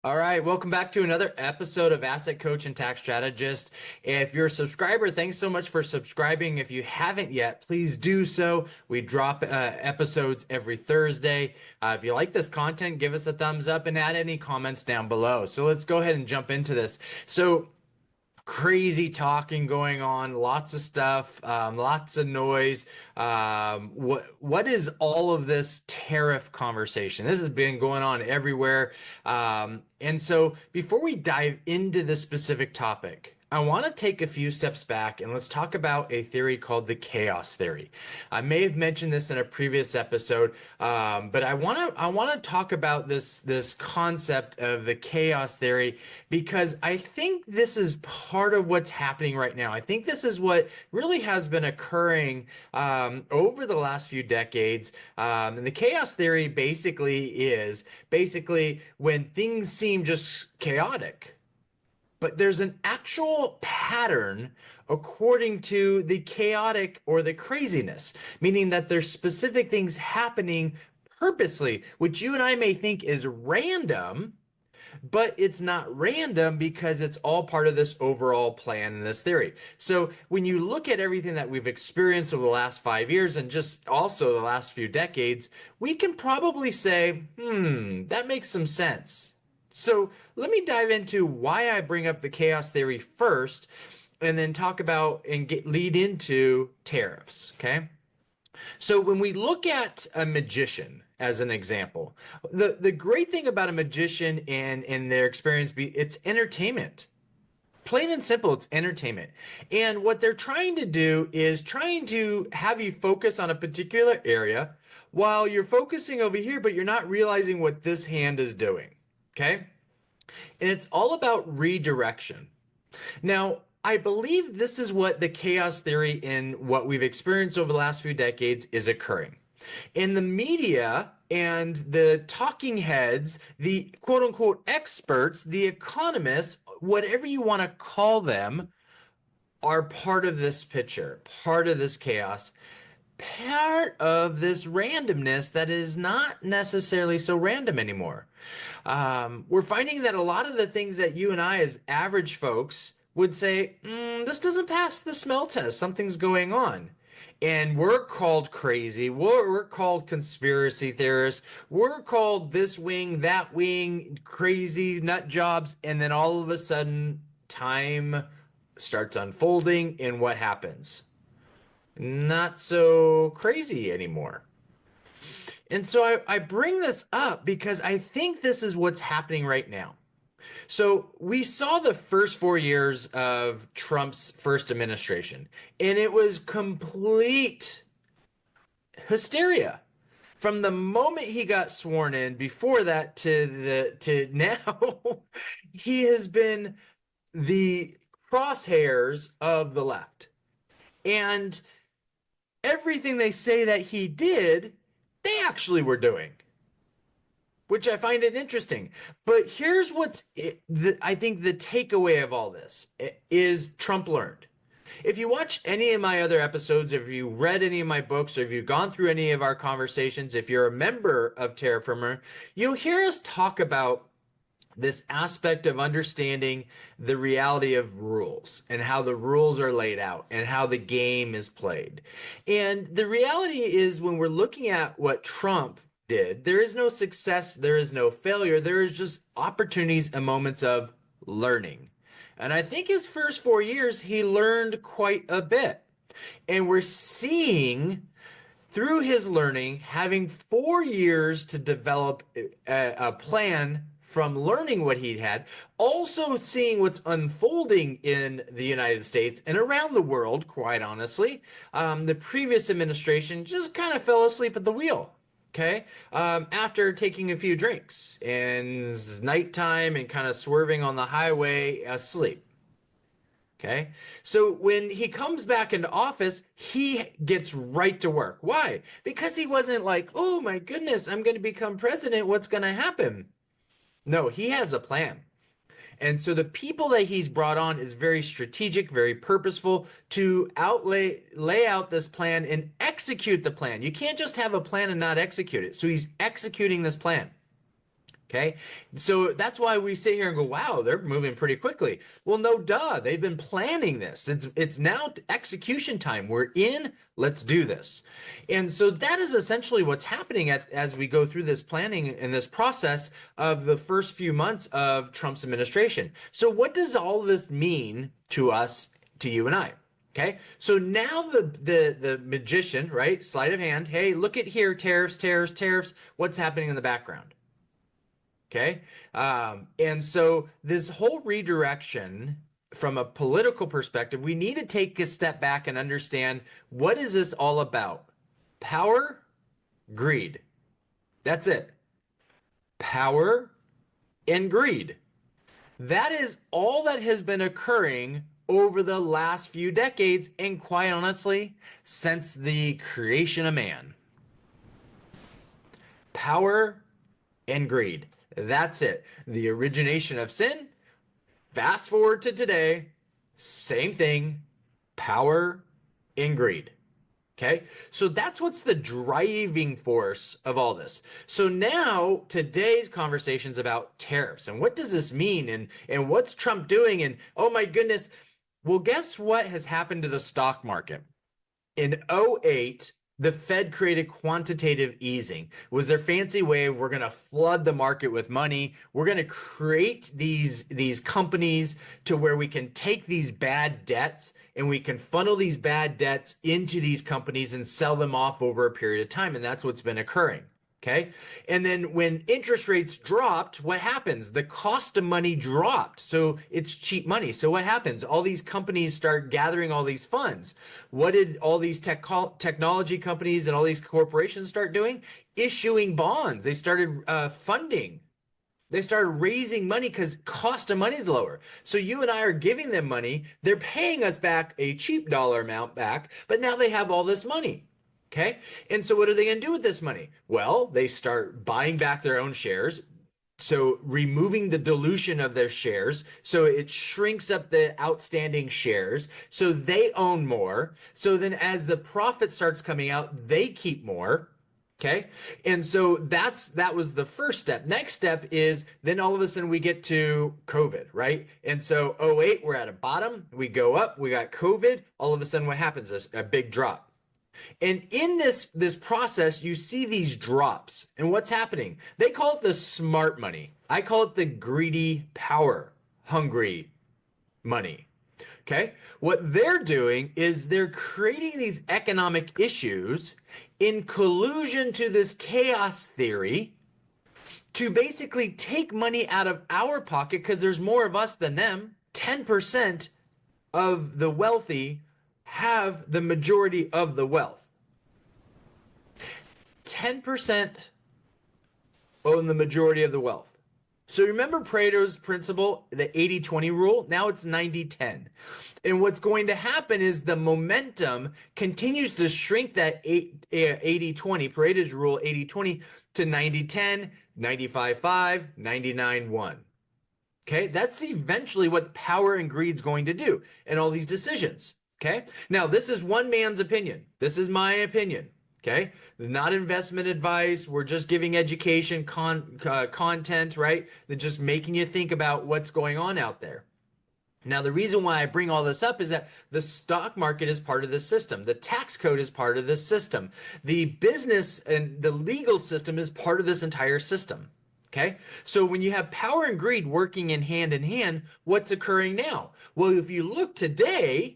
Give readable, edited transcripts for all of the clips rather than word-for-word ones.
All right, welcome back to another episode of Asset Coach and Tax Strategist. If you're a subscriber, thanks so much for subscribing. If you haven't yet, please do so. We drop episodes every Thursday. If you like this content, give us a thumbs up and add any comments down below. So let's go ahead and jump into this. So crazy talking going on, lots of stuff, lots of noise. What is all of this tariff conversation? This has been going on everywhere. And so before we dive into this specific topic, I want to take a few steps back and let's talk about a theory called the chaos theory. I may have mentioned this in a previous episode, but I want to talk about this concept of the chaos theory because I think this is part of what's happening right now. I think this is what really has been occurring over the last few decades. And the chaos theory basically when things seem just chaotic, but there's an actual pattern according to the chaotic or the craziness, meaning that there's specific things happening purposely, which you and I may think is random, but it's not random because it's all part of this overall plan in this theory. So when you look at everything that we've experienced over the last 5 years and just also the last few decades, we can probably say, that makes some sense. So let me dive into why I bring up the chaos theory first and then talk about and lead into tariffs. Okay. So when we look at a magician as an example, the great thing about a magician and their experience it's entertainment. Plain and simple, it's entertainment. And what they're trying to do is trying to have you focus on a particular area while you're focusing over here, but you're not realizing what this hand is doing. Okay? And it's all about redirection. Now, I believe this is what the chaos theory in what we've experienced over the last few decades is occurring. In the media and the talking heads, the quote unquote experts, the economists, whatever you want to call them, are part of this picture, part of this chaos, part of this randomness that is not necessarily so random anymore. We're finding that a lot of the things that you and I, as average folks, would say, this doesn't pass the smell test. Something's going on. And we're called crazy. We're called conspiracy theorists. We're called this wing, that wing, crazy nut jobs. And then all of a sudden, time starts unfolding. And what happens? Not so crazy anymore. And so I bring this up because I think this is what's happening right now. So we saw the first 4 years of Trump's first administration, and it was complete hysteria. From the moment he got sworn in, before that to now, he has been the crosshairs of the left. And everything they say that he did, they actually were doing, which I find it interesting. But here's I think the takeaway of all this is Trump learned. If you watch any of my other episodes, if you read any of my books, or if you've gone through any of our conversations, if you're a member of Terra, you'll hear us talk about this aspect of understanding the reality of rules and how the rules are laid out and how the game is played. And the reality is, when we're looking at what Trump did, there is no success, there is no failure, there is just opportunities and moments of learning. And I think his first 4 years, he learned quite a bit. And we're seeing through his learning, having 4 years to develop a plan from learning what he'd had, also seeing what's unfolding in the United States and around the world, quite honestly. The previous administration just kind of fell asleep at the wheel. Okay. After taking a few drinks and it's nighttime and kind of swerving on the highway asleep. Okay. So when he comes back into office, he gets right to work. Why? Because he wasn't like, oh my goodness, I'm going to become president. What's going to happen? No, he has a plan. And so the people that he's brought on is very strategic, very purposeful to lay out this plan and execute the plan. You can't just have a plan and not execute it. So he's executing this plan. Okay. So that's why we sit here and go, wow, they're moving pretty quickly. Well, no, duh. They've been planning this. It's now execution time. We're in, let's do this. And so that is essentially what's happening as we go through this planning and this process of the first few months of Trump's administration. So what does all this mean to us, to you and I? Okay, so now the magician, right? Sleight of hand. Hey, look at here, tariffs, tariffs, tariffs. What's happening in the background? Okay. And so this whole redirection from a political perspective, we need to take a step back and understand, what is this all about? Power, greed. That's it. Power and greed. That is all that has been occurring over the last few decades, and quite honestly, since the creation of man. Power and greed. That's it. The origination of sin. Fast forward to today, same thing, power and greed. Okay, so that's what's the driving force of all this. So now today's conversation's about tariffs and what does this mean, and what's Trump doing, and oh my goodness. Well, guess what has happened to the stock market? In '08, the Fed created quantitative easing. It was their fancy way of, we're going to flood the market with money. We're going to create these companies to where we can take these bad debts and we can funnel these bad debts into these companies and sell them off over a period of time. And that's what's been occurring. Okay. And then when interest rates dropped, what happens? The cost of money dropped. So it's cheap money. So what happens? All these companies start gathering all these funds. What did all these technology companies and all these corporations start doing? Issuing bonds. They started funding. They started raising money because cost of money is lower. So you and I are giving them money. They're paying us back a cheap dollar amount back, but now they have all this money. Okay. And so what are they going to do with this money? Well, they start buying back their own shares. So removing the dilution of their shares. So it shrinks up the outstanding shares. So they own more. So then as the profit starts coming out, they keep more. Okay. And so that was the first step. Next step is then all of a sudden we get to COVID, right? And so '08, we're at a bottom. We go up. We got COVID. All of a sudden what happens? A big drop. And in this process, you see these drops. And what's happening? They call it the smart money. I call it the greedy, power hungry money. Okay. What they're doing is they're creating these economic issues in collusion to this chaos theory to basically take money out of our pocket, because there's more of us than them. 10% of the wealthy have the majority of the wealth. 10% own the majority of the wealth. So remember Pareto's principle, the 80-20 rule? Now it's 90-10. And what's going to happen is the momentum continues to shrink that 80-20, Pareto's rule 80-20, to 90-10, 95-5, 99-1. Okay, that's eventually what power and greed's going to do in all these decisions. Okay. Now, this is one man's opinion. This is my opinion. Okay. Not investment advice. We're just giving education content, right? They're just making you think about what's going on out there. Now, the reason why I bring all this up is that the stock market is part of this system. The tax code is part of this system. The business and the legal system is part of this entire system. Okay. So when you have power and greed working in hand, what's occurring now? Well, if you look today,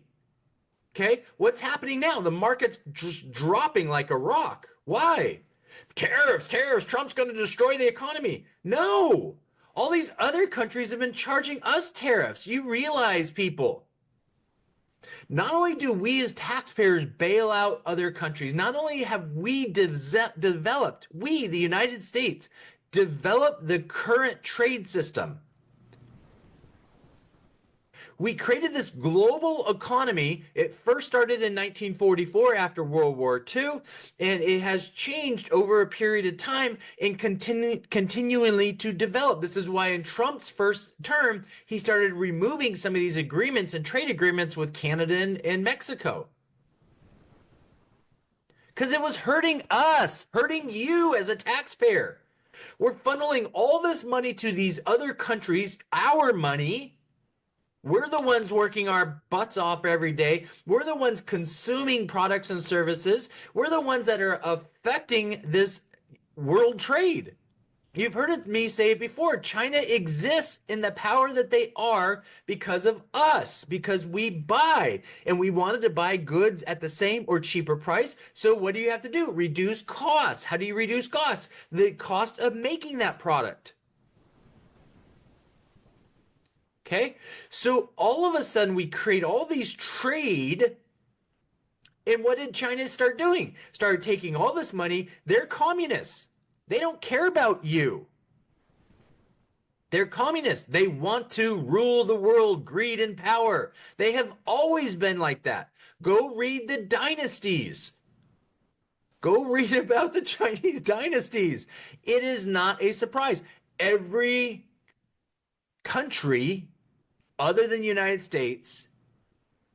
okay, what's happening now? The market's just dropping like a rock. Why? Tariffs, tariffs, Trump's going to destroy the economy. No, all these other countries have been charging us tariffs. You realize, people, not only do we as taxpayers bail out other countries, not only have we developed, we, the United States, developed the current trade system. We created this global economy. It first started in 1944 after World War II, and it has changed over a period of time and continually to develop. This is why in Trump's first term, he started removing some of these agreements and trade agreements with Canada and Mexico. Because it was hurting us, hurting you as a taxpayer. We're funneling all this money to these other countries, our money. We're the ones working our butts off every day. We're the ones consuming products and services. We're the ones that are affecting this world trade. You've heard me say it before. China exists in the power that they are because of us, because we buy, and we wanted to buy goods at the same or cheaper price. So what do you have to do? Reduce costs. How do you reduce costs? The cost of making that product. Okay. So all of a sudden we create all these trade. And what did China start doing? Started taking all this money. They're communists. They don't care about you. They're communists. They want to rule the world, greed and power. They have always been like that. Go read the dynasties. Go read about the Chinese dynasties. It is not a surprise. Every country other than the United States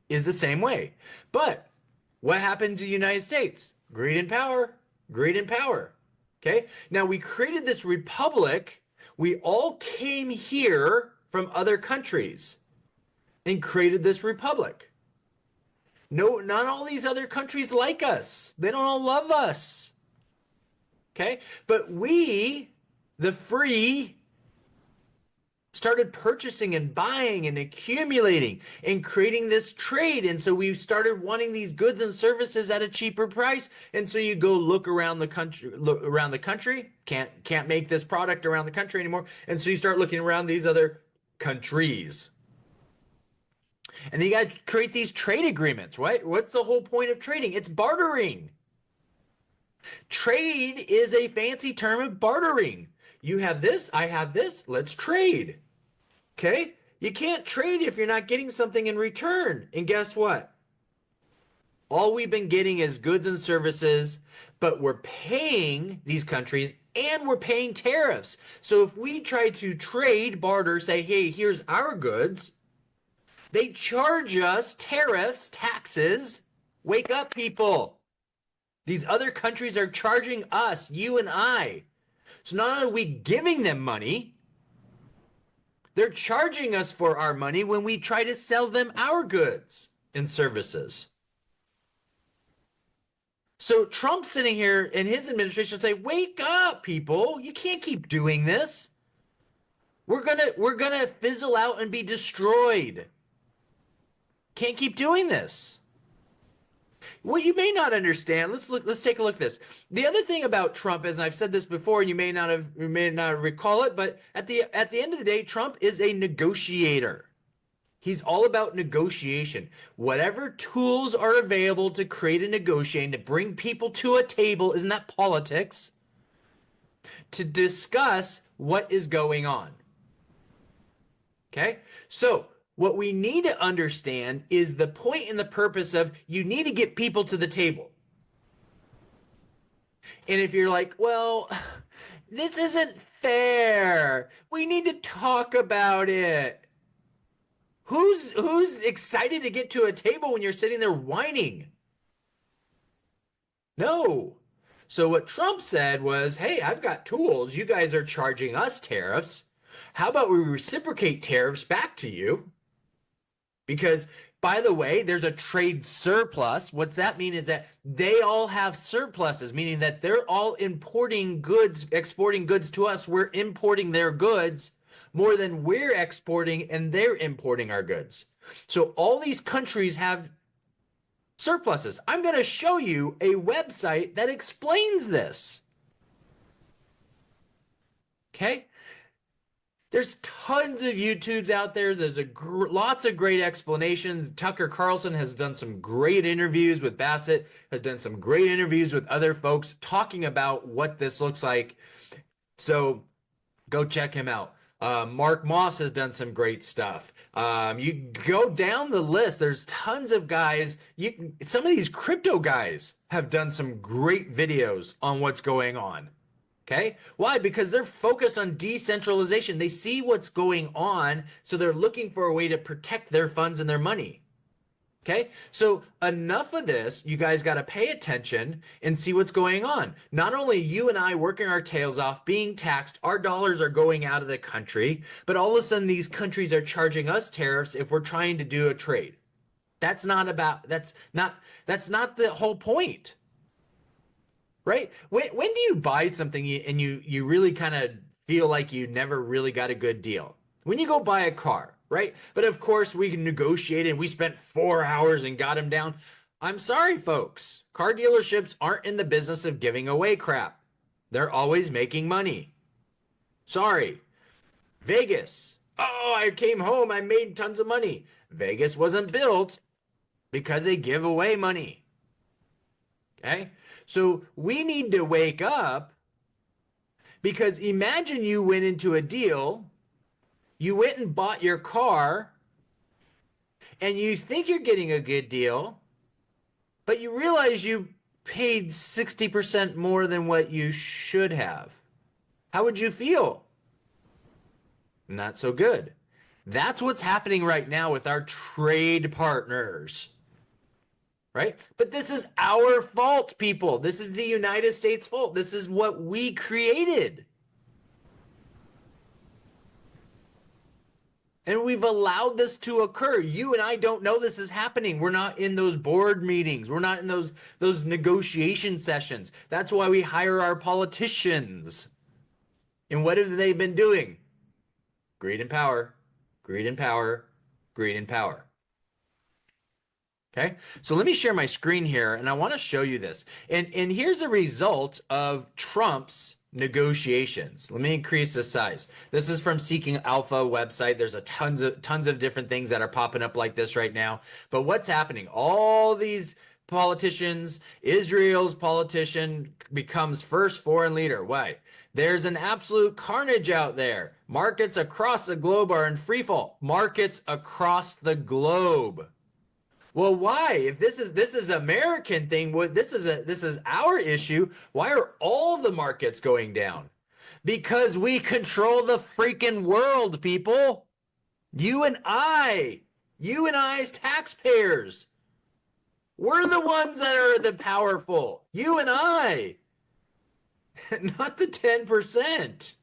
is the same way. But what happened to the United States? Greed and power, greed and power. Okay, now we created this republic. We all came here from other countries and created this republic. No, not all these other countries like us. They don't all love us. Okay, but we, the free, started purchasing and buying and accumulating and creating this trade. And so we started wanting these goods and services at a cheaper price. And so you go look around the country, can't make this product around the country anymore. And so you start looking around these other countries. And then you got to create these trade agreements, right? What's the whole point of trading? It's bartering. Trade is a fancy term of bartering. You have this, I have this, let's trade. Okay? You can't trade if you're not getting something in return. And guess what? All we've been getting is goods and services, but we're paying these countries and we're paying tariffs. So if we try to trade, barter, say, hey, here's our goods, they charge us tariffs, taxes. Wake up, people. These other countries are charging us, you and I. So not only are we giving them money, they're charging us for our money when we try to sell them our goods and services. So Trump's sitting here in his administration say, wake up, people. You can't keep doing this. We're gonna fizzle out and be destroyed. Can't keep doing this. What you may not understand, let's take a look at this. The other thing about Trump is, and I've said this before, and you may not recall it, but at the end of the day, Trump is a negotiator. He's all about negotiation. Whatever tools are available to create a negotiation, to bring people to a table, isn't that politics? To discuss what is going on. Okay? So, what we need to understand is the point and the purpose of you need to get people to the table. And if you're like, well, this isn't fair. We need to talk about it. Who's excited to get to a table when you're sitting there whining? No. So what Trump said was, hey, I've got tools. You guys are charging us tariffs. How about we reciprocate tariffs back to you? Because, by the way, there's a trade surplus. What's that mean is that they all have surpluses, meaning that they're all importing goods, exporting goods to us. We're importing their goods more than we're exporting, and they're importing our goods. So all these countries have surpluses. I'm going to show you a website that explains this. Okay? There's tons of YouTubes out there. There's lots of great explanations. Tucker Carlson has done some great interviews with Bassett, has done some great interviews with other folks talking about what this looks like. So go check him out. Mark Moss has done some great stuff. You go down the list. There's tons of guys. Some of these crypto guys have done some great videos on what's going on. Okay. Why? Because they're focused on decentralization. They see what's going on, so they're looking for a way to protect their funds and their money. Okay, so enough of this. You guys got to pay attention and see what's going on. Not only you and I working our tails off, being taxed, our dollars are going out of the country, but all of a sudden these countries are charging us tariffs if we're trying to do a trade. That's not the whole point, right? When do you buy something and you really kind of feel like you never really got a good deal? When you go buy a car, right? But of course we negotiated and we spent 4 hours and got them down. I'm sorry, folks. Car dealerships aren't in the business of giving away crap. They're always making money. Sorry. Vegas. Oh, I came home. I made tons of money. Vegas wasn't built because they give away money. Okay? So we need to wake up, because imagine you went into a deal, you went and bought your car, and you think you're getting a good deal, but you realize you paid 60% more than what you should have. How would you feel? Not so good. That's what's happening right now with our trade partners. Right? But this is our fault, people. This is the United States' fault. This is what we created. And we've allowed this to occur. You and I don't know this is happening. We're not in those board meetings. We're not in those negotiation sessions. That's why we hire our politicians. And what have they been doing? Greed and power, greed and power, greed and power. Okay, so let me share my screen here, and I want to show you this. And here's a result of Trump's negotiations. Let me increase the size. This is from Seeking Alpha website. There's a tons of different things that are popping up like this right now. But what's happening? All these politicians, Israel's politician becomes first foreign leader. Why? There's an absolute carnage out there. Markets across the globe are in free fall. Markets across the globe. Well, why? If this is American thing, this is our issue. Why are all the markets going down? Because we control the freaking world, people. You and I as taxpayers. We're the ones that are the powerful. You and I. Not the 10%.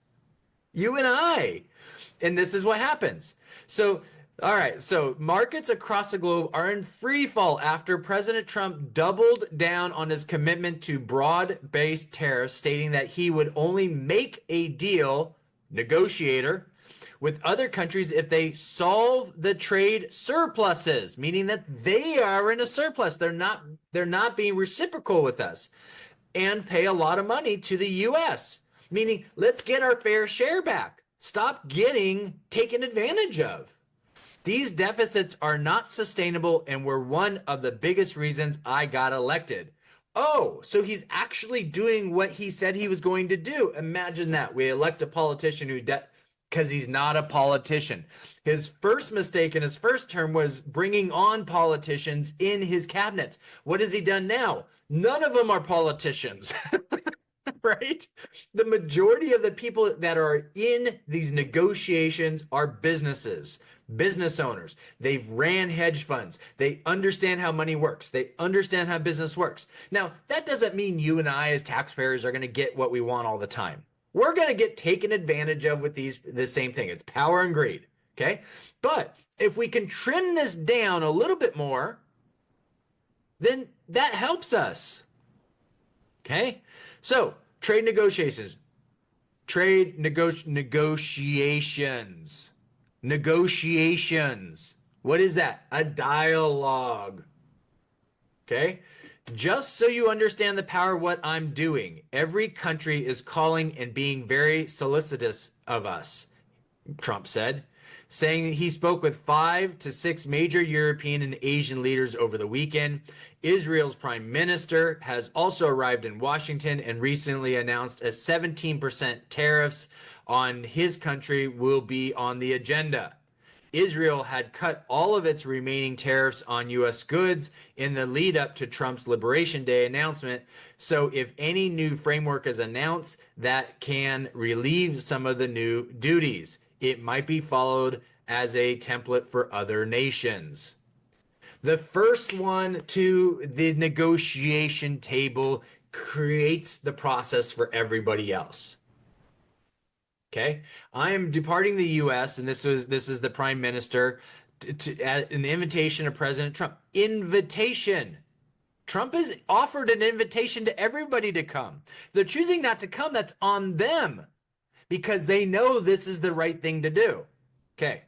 You and I. And this is what happens. So all right, so markets across the globe are in free fall after President Trump doubled down on his commitment to broad-based tariffs, stating that he would only make a deal, negotiator, with other countries if they solve the trade surpluses, meaning that they are in a surplus. They're not being reciprocal with us, and pay a lot of money to the US, meaning let's get our fair share back. Stop getting taken advantage of. These deficits are not sustainable and were one of the biggest reasons I got elected. Oh, so he's actually doing what he said he was going to do. Imagine that. We elect a politician because he's not a politician. His first mistake in his first term was bringing on politicians in his cabinets. What has he done now? None of them are politicians. Right? The majority of the people that are in these negotiations are businesses, business owners. They've ran hedge funds. They understand how money works. They understand how business works. Now, that doesn't mean you and I as taxpayers are going to get what we want all the time. We're going to get taken advantage of with the same thing. It's power and greed. Okay? But if we can trim this down a little bit more, then that helps us. Okay? So, trade negotiations. Negotiations. What is that? A dialogue. Okay? Just so you understand the power of what I'm doing, every country is calling and being very solicitous of us, Trump said, saying he spoke with 5 to 6 major European and Asian leaders over the weekend. Israel's prime minister has also arrived in Washington and recently announced a 17% tariffs on his country will be on the agenda. Israel had cut all of its remaining tariffs on U.S. goods in the lead up to Trump's Liberation Day announcement. So if any new framework is announced that can relieve some of the new duties, it might be followed as a template for other nations. The first one to the negotiation table creates the process for everybody else. Okay, I am departing the U.S. and this is the Prime Minister at an invitation of President Trump. Invitation. Trump has offered an invitation to everybody to come. If they're choosing not to come, that's on them because they know this is the right thing to do. Okay.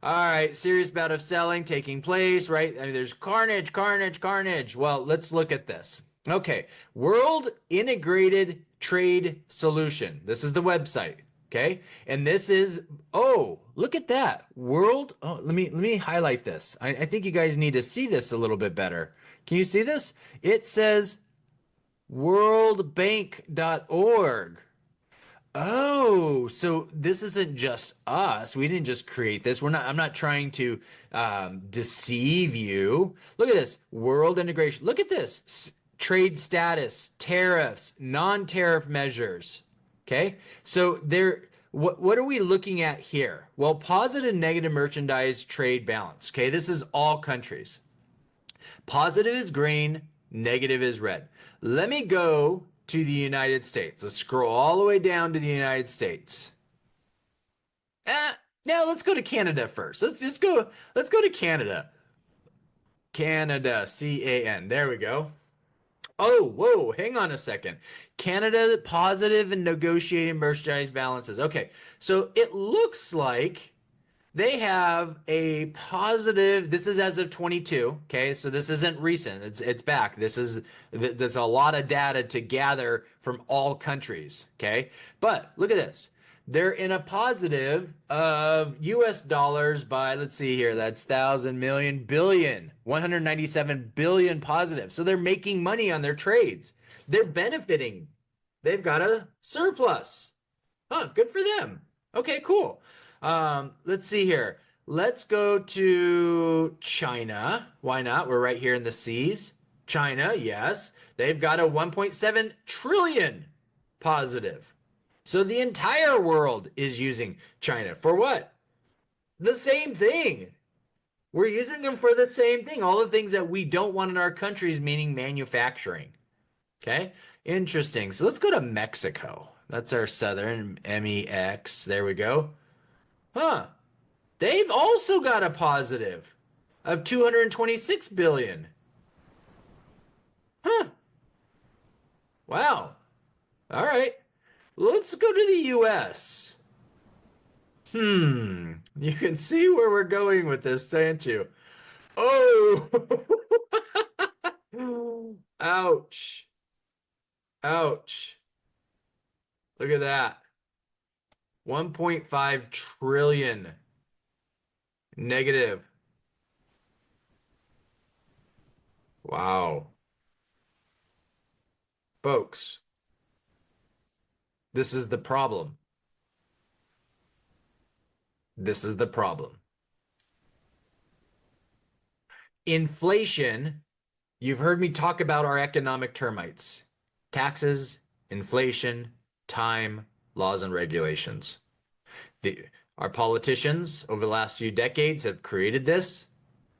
All right, serious bout of selling taking place, right? I mean, there's carnage, carnage, carnage. Well, let's look at this. Okay, World Integrated Trade Solution. This is the website. Okay, and this is, oh, look at that. World, oh, let me highlight this. I think you guys need to see this a little bit better. Can you see this? It says worldbank.org. Oh, so this isn't just us. We didn't just create this. I'm not trying to deceive you. Look at this. World integration. Look at this. Trade status, tariffs, non-tariff measures. Okay. So what are we looking at here? Well, positive and negative merchandise trade balance. Okay. This is all countries. Positive is green, negative is red. Let me go to the United States. Let's scroll all the way down to the United States. Now let's go to Canada first. Let's go to Canada. Canada, CAN. There we go. Oh, whoa, hang on a second. Canada, positive and negotiating merchandise balances. Okay, so it looks like they have a positive. This is as of 22. Okay, so this isn't recent. It's back. There's a lot of data to gather from all countries. Okay, but look at this. They're in a positive of US dollars by, let's see here, that's thousand, million, billion, 197 billion positive. So they're making money on their trades. They're benefiting. They've got a surplus. Huh, good for them. Okay, cool. Let's see here. Let's go to China. Why not? We're right here in the seas. China, yes. They've got a 1.7 trillion positive. So the entire world is using China for what? The same thing. We're using them for the same thing. All the things that we don't want in our countries, meaning manufacturing. Okay, interesting. So let's go to Mexico. That's our southern MEX. There we go. Huh. They've also got a positive of 226 billion. Huh. Wow. All right. Let's go to the US. You can see where we're going with this, can't you? Oh! Ouch. Ouch. Look at that. 1.5 trillion negative. Wow. Folks. This is the problem. This is the problem. Inflation, you've heard me talk about our economic termites. Taxes, inflation, time, laws, and regulations. Our politicians over the last few decades have created this.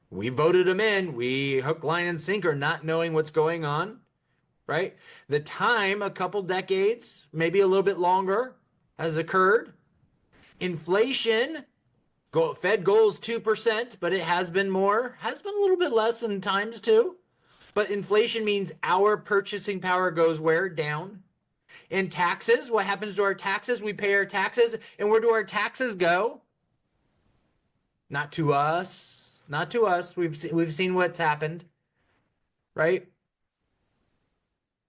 We voted them in. We hook, line, and sinker, not knowing what's going on. Right? The time, a couple decades, maybe a little bit longer, has occurred. Inflation, Fed goal is 2%, but it has been more, has been a little bit less in times too. But inflation means our purchasing power goes where? Down. And taxes, what happens to our taxes? We pay our taxes, and where do our taxes go? Not to us. Not to us. We've seen what's happened, right?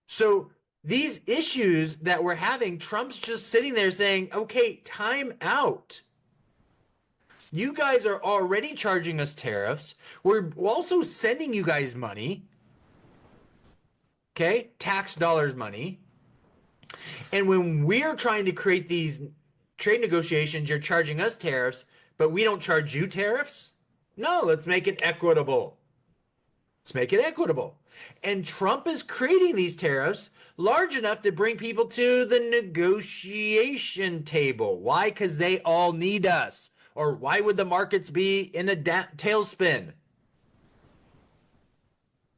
So these issues that we're having, Trump's just sitting there saying, okay, time out. You guys are already charging us tariffs. We're also sending you guys money. Okay, tax dollars money. And when we're trying to create these trade negotiations, you're charging us tariffs, but we don't charge you tariffs? No, let's make it equitable. Let's make it equitable. And Trump is creating these tariffs large enough to bring people to the negotiation table. Why? Because they all need us. Or why would the markets be in a tailspin?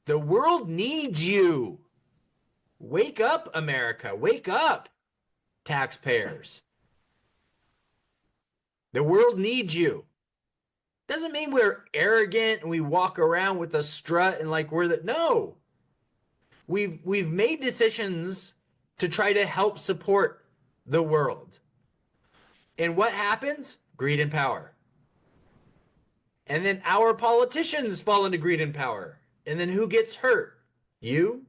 The world needs you. Wake up, America. Wake up, taxpayers. The world needs you. Doesn't mean we're arrogant and we walk around with a strut and like we're the no. We've made decisions to try to help support the world. And what happens? Greed and power. And then our politicians fall into greed and power. And then who gets hurt? You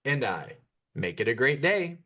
and I. Make it a great day.